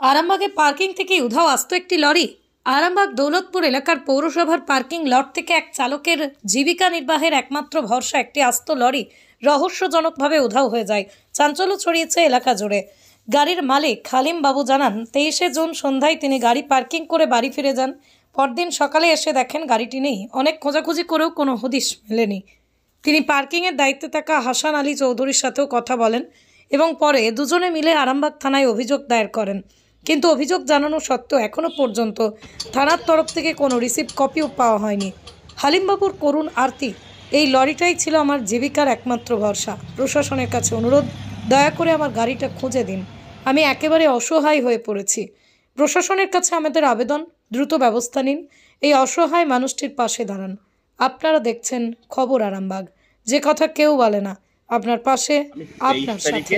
আরামবাগে পার্কিং থেকে উধাও আসত একটি লরি। আরামবাগ দৌলতপুর এলাকার পৌরসভার পার্কিং লট থেকে এক চালকের জীবিকা নির্বাহের একমাত্র ভরসা একটি আস্ত লরি রহস্যজনকভাবে উধাও হয়ে যায়। চাঞ্চল্য ছড়িয়েছে এলাকা জুড়ে। গাড়ির মালিক হালিম বাবু জানান, 23শে জুন সন্ধ্যায় তিনি গাড়ি পার্কিং করে বাড়ি ফিরে যান। পরদিন সকালে এসে দেখেন গাড়িটি নেই। অনেক খোঁজাখুঁজি করেও কোনো হদিশ মেলেনি। তিনি পার্কিংয়ের দায়িত্বে থাকা হাসান আলী চৌধুরীর সাথেও কথা বলেন এবং পরে দুজনে মিলে আরামবাগ থানায় অভিযোগ দায়ের করেন। কিন্তু অভিযোগ জানানো সত্ত্বেও এখনও পর্যন্ত থানার তরফ থেকে কোনো রিসিপ্ট কপিও পাওয়া হয়নি। হালিমবাবুর করুণ আরতি, এই লরিটাই ছিল আমার জীবিকার একমাত্র ভরসা। প্রশাসনের কাছে অনুরোধ, দয়া করে আমার গাড়িটা খুঁজে দিন। আমি একেবারে অসহায় হয়ে পড়েছি। প্রশাসনের কাছে আমাদের আবেদন, দ্রুত ব্যবস্থা নিন। এই অসহায় মানুষটির পাশে দাঁড়ান। আপনারা দেখছেন খবর আরামবাগ, যে কথা কেউ বলে না, আপনার পাশে, আপনার সাথে।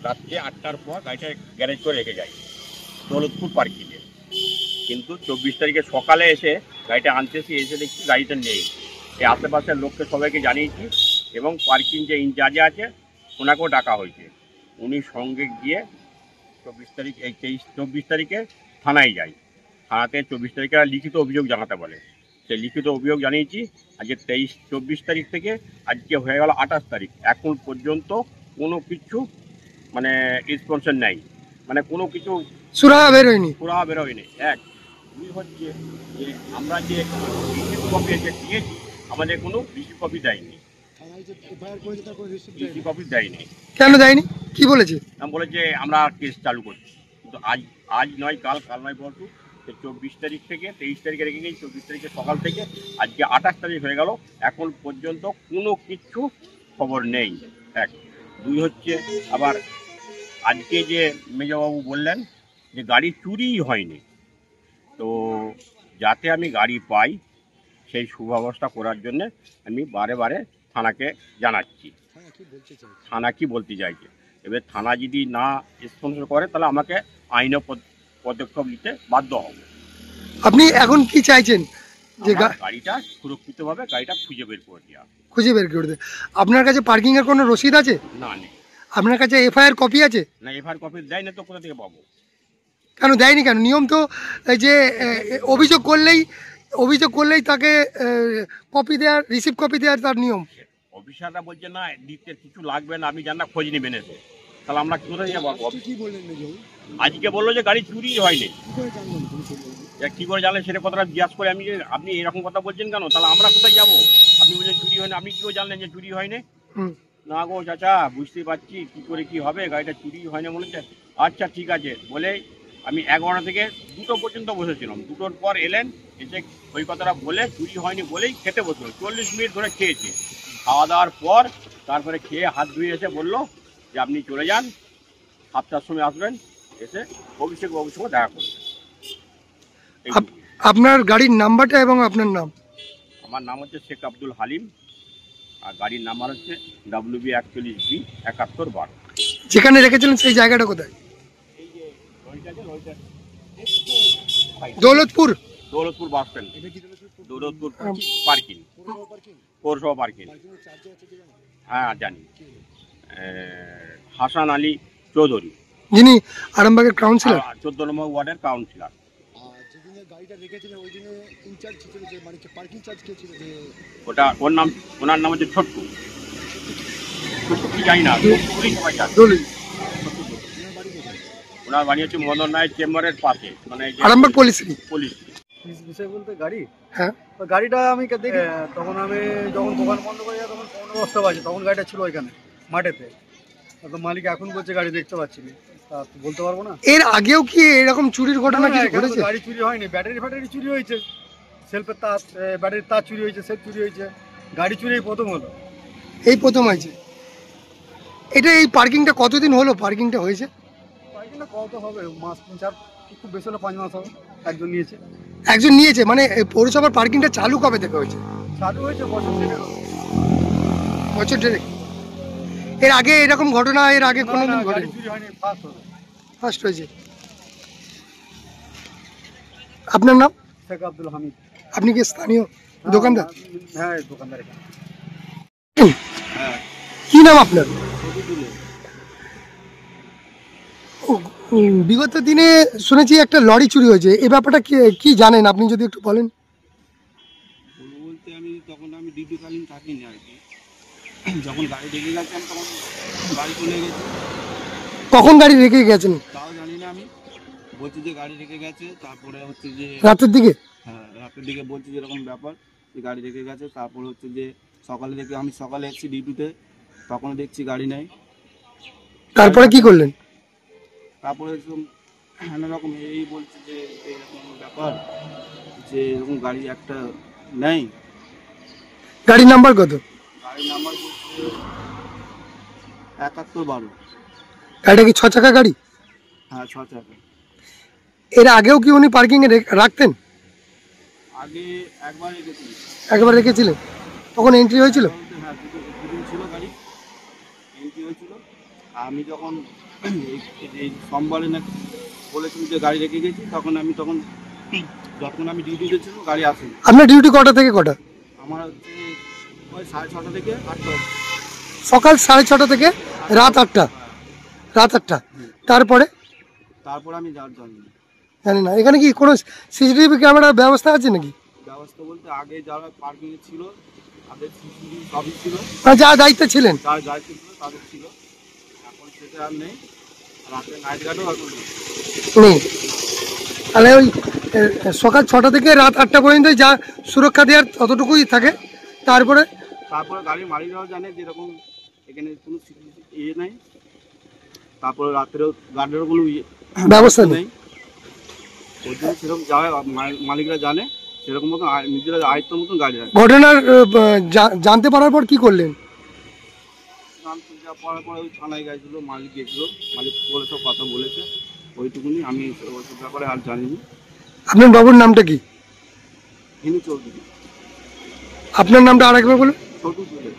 রাত্রে 8টার পর গাড়িটা গ্যারেজ করে রেখে যাই দৌলতপুর পার্কিংয়ে, কিন্তু 24 তারিখে সকালে এসে গাড়িটা আনতেছি, এসে দেখছি গাড়িটা নেই। এই আশেপাশের লোককে সবাইকে জানিয়েছি এবং পার্কিং যে ইনচার্জ আছে ওনাকেও ডাকা হয়েছে। উনি সঙ্গে গিয়ে 24 তারিখে থানায় যাই। থানাতে 24 তারিখে লিখিত অভিযোগ জানাতে বলে। সেই লিখিত অভিযোগ জানিয়েছি। আজকে 24 তারিখ থেকে আজকে হয়ে গেল 28 তারিখ, এখন পর্যন্ত কোনো কিছু মানে রেসপন্সন নেই, মানে কোনো কিছু সুরাহা বেরোয়নি। এক দুই হচ্ছে যে আমরা যে রিসিপ্ট কপি দিয়েছি, আমাদের কোনো রিসিপ্ট কপি দেয়নি। রিসিপ্ট কপি দেয়নি। কেন দেয়নি? কি বলেছে? বলেছে আমরা কেস চালু করছি, কিন্তু আজ নয় কাল নয় পরশু 24 তারিখ থেকে 23 তারিখে রেখে গেছি। 24 তারিখে সকাল থেকে আজকে 28 তারিখ হয়ে গেল, এখন পর্যন্ত কোনো কিছু খবর নেই। এক দুই হচ্ছে আবার আজকে যে মেজবাবু বললেন যে গাড়ি চুরিই হয়নি, তো যাতে আমি গাড়ি পাই সেই সুব্যবস্থা করার জন্য আমি বারে বারে থানাকে জানাচ্ছি। থানা কি বলতে চাইছে, এবার থানা যদি না স্পন্সর করে তাহলে আমাকে আইনের পদক্ষেপ নিতে বাধ্য হব। আপনি এখন কি চাইছেন? যে গাড়িটা সুরক্ষিতভাবে গাড়িটা খুঁজে বের করে দেওয়া। আপনার কাছে পার্কিং এর কোনো রসিদ আছে? না, নেই। আপনার কাছে এফআইআর কপি আছে? না, এফআইআর কপি দেয় না, তো কোথা থেকে পাবো? কেন দেয়নি? কেন নিয়ম তো যে অভিযোগ করলেই তাকে কপি দেওয়ার, রিসিপ্ট কপি দেওয়ার তার নিয়ম। অফিসাররা বলছে না দিতে কিছু লাগবে না, আপনি জান না খোঁজ নেবেন এসে, তাহলে আমরা কোথায় যাবো? আজকে বললো যে গাড়ি চুরি হয়নি। কি করে জানলেন সেটা কথাটা জিজ্ঞাসা করে আমি যে আপনি এরকম কথা বলছেন কেন, তাহলে আমরা কোথায় যাবো? আপনি বলছেন চুরি হয়নি, আপনি কি করে জানলেন যে চুরি হয়নি? না গো চাচা, বুঝতে পারছি কি করে কি হবে, গাড়িটা চুরি হয়নি বলেছে। আচ্ছা ঠিক আছে বলে আমি 11টা থেকে 2টো পর্যন্ত বসেছিলাম। 2টোর পর এলেন, এসে ওই কথাটা বলে চুরি হয়নি বলেই খেতে বসলো। 40 মিনিট ধরে খেয়েছি। খাওয়া দাওয়ার পর তারপরে খেয়ে হাত ধুয়ে এসে বললো যে আপনি চলে যান, 7টার সময় আসবেন, এসে অভিষেক বাবুর সঙ্গে দেখা করবেন। আপনার গাড়ির নাম্বারটা এবং আপনার নাম? আমার নাম হচ্ছে শেখ আব্দুল হালিম, আর গাড়ির নাম্বার হচ্ছে WB41B7112। যেখানে রেখেছিলেন সেই জায়গাটা কোথায়? Daulatpur bus stand, Daulatpur parking, পৌরসভা পার্কিং। হ্যাঁ জানি, হাসান আলী চৌধুরী, যিনি আরামবাগের কাউন্সিলর, 14 নম্বর ওয়ার্ডের কাউন্সিলর। ওনার নাম হচ্ছে ছোট্টু, কি জানি না, ওনার বাড়ি হচ্ছে মদন রায় চেম্বারের পাশে, মানে আরামবাগ পুলিশ বিষয় বলতে গাড়ি, হ্যাঁ গাড়িটা আমি দেখি তখন আমি যখন দোকান বন্ধ করে যাই তখন 15 বস্তা বাজে, তখন গাড়িটা ছিল ওইখানে মাঠেতে। তো মালিক এখন বলছে গাড়ি দেখতে পাচ্ছি না, তা বলতে পারবো না। এর আগেও কি এরকম চুরির ঘটনা কিছু ঘটেছে? গাড়ি চুরি হয়নি, ব্যাটারি চুরি হয়েছে, সেলফের তার, ব্যাটারির তার চুরি হয়েছে, সেলফ চুরি হয়েছে। গাড়ি চুরি প্রথম হলো, এই প্রথম হয়েছে এটা। এই পার্কিংটা কতদিন হলো পার্কিংটা হয়েছে? পার্কিংটা কত হবে, মাস 3-4, খুব বেশি হলো 5 মাস হবে। একজন নিয়েছে। মানে পৌরসভার পার্কিংটা চালু কবে থেকে হয়েছে? চালু হয়েছে বছর দেড়েক। এর আগে এরকম ঘটনা এর আগে কোনোদিন ঘটেনি? ফার্স্ট হয়েছে। আপনার নাম? শেখ আব্দুল হামিদ। আপনি কি স্থানীয় দোকানদার? হ্যাঁ, দোকানদার। কি নাম আপনার? বিগত দিনে শুনেছি একটা লরি চুরি হয়েছে, এই ব্যাপারটা কি জানেন আপনি যদি একটু বলেন? বলতে তখন আমি ডিউটিকালীন থাকিনি আর কি। যখন গাড়ি রেখে গেছে আমি তখন বাড়ি চলে গেছি। কখন গাড়ি রেখে গেছেন? তাও জানি না, আমি বলছি যে গাড়ি রেখে গেছে, তারপরে হচ্ছে যে রাতের দিকে? হ্যাঁ রাতের দিকে বলছি যে এরকম ব্যাপার, যে গাড়ি রেখে গেছে। তারপরে হচ্ছে যে সকালে দেখি, আমি সকালে এসেছি ডিউটিতে, তখন দেখছি গাড়ি নেই। তারপরে কি করলেন? তারপরে নানা রকম এই বলছে যে এরকম ব্যাপার, যে এরকম গাড়ি একটা নেই। গাড়ির নাম্বার কত? গাড়ির নাম্বার বলছে 7112। গাড়িটা কি 6 চাকা গাড়ি? হ্যাঁ 6 চাকা। এর আগেও কি উনি পার্কিং এ রাখতেন? আগে একবার রেখেছি। একবার রেখেছিলেন, তখন এন্ট্রি হয়েছিল? হ্যাঁ দুদিন ছিল গাড়ি, এন্ট্রি হয়েছিল। আমি যখন এই সোমবারে না বলেছিল যে গাড়ি রেখে গেছি, তখন যখন আমি ডিউটিতে ছিল গাড়ি আসেনি। আপনার ডিউটি কটা থেকে কটা? আমার হচ্ছে ওই 6:30 থেকে 8টা। সকাল 6:30 থেকে রাত 8টা? রাত 8টা। তারপর আমি জানি জানি না। এখানে কি কোনো সিসিটিভি ক্যামেরার ব্যবস্থা আছে নাকি? ব্যবস্থা বলতে আগে যারা পার্কিং এ ছিল তাদের সিসিটিভি সবই ছিল, যা দায়িত্বে ছিলেন যার দায়িত্ব ছিল তাদের ছিল। এখন সেটা আর নেই। রাতে নাইট গার্ডও এখন নেই। তাহলে ওই সকাল 6টা থেকে রাত 8টা পর্যন্ত যা সুরক্ষা দেওয়ার ততটুকুই থাকে। তারপরে গাড়ির মালিকরাও জানে যে এরকম এখানে কোনো ইয়ে নাই। তারপরে রাত্রেও গার্ডেরও কোনো ব্যবস্থা নেই। ওই জন্য সেরকম যাওয়া মালিকরা জানে, সেরকম মতো নিজেরা আয়ত্ত মতন গাড়ি রাখে। ঘটনার জানতে পারার পর কি করলেন? পরে ওই থানায় গেছিল, মালিক গেছিল, মালিক বলে সব কথা বলেছে, ওইটুকুনি। আমি ওইসব ব্যাপারে আর জানিনি। আপনার বাবুর নামটা কি? হিনু চৌধুরী। আপনার নামটা আরেকবার বলুন। ছোটু চৌধুরী।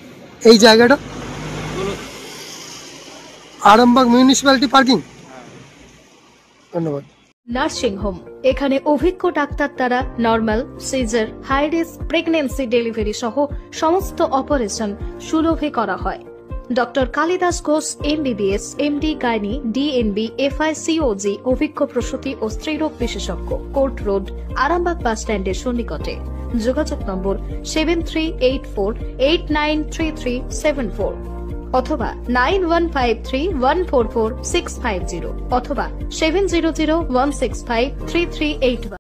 এই জায়গাটা আরামবাগ মিউনিসিপ্যালিটি পার্কিং। ধন্যবাদ। নার্সিং হোম, এখানে অভিজ্ঞ ডাক্তার দ্বারা normal, caesar, high risk pregnancy, delivery সহ সমস্ত অপারেশন সুলভে করা হয়। Doctor Kalidas Ghosh MBBS, MD gynae, DNB, FICOG অভিজ্ঞ প্রসূতি ও স্ত্রীরোগ বিশেষজ্ঞ, কোর্ট রোড, আরামবাগ বাস স্ট্যান্ডের সন্নিকটে। যোগাযোগ নম্বর 7384893374 অথবা 9153144650 অথবা 7001653381।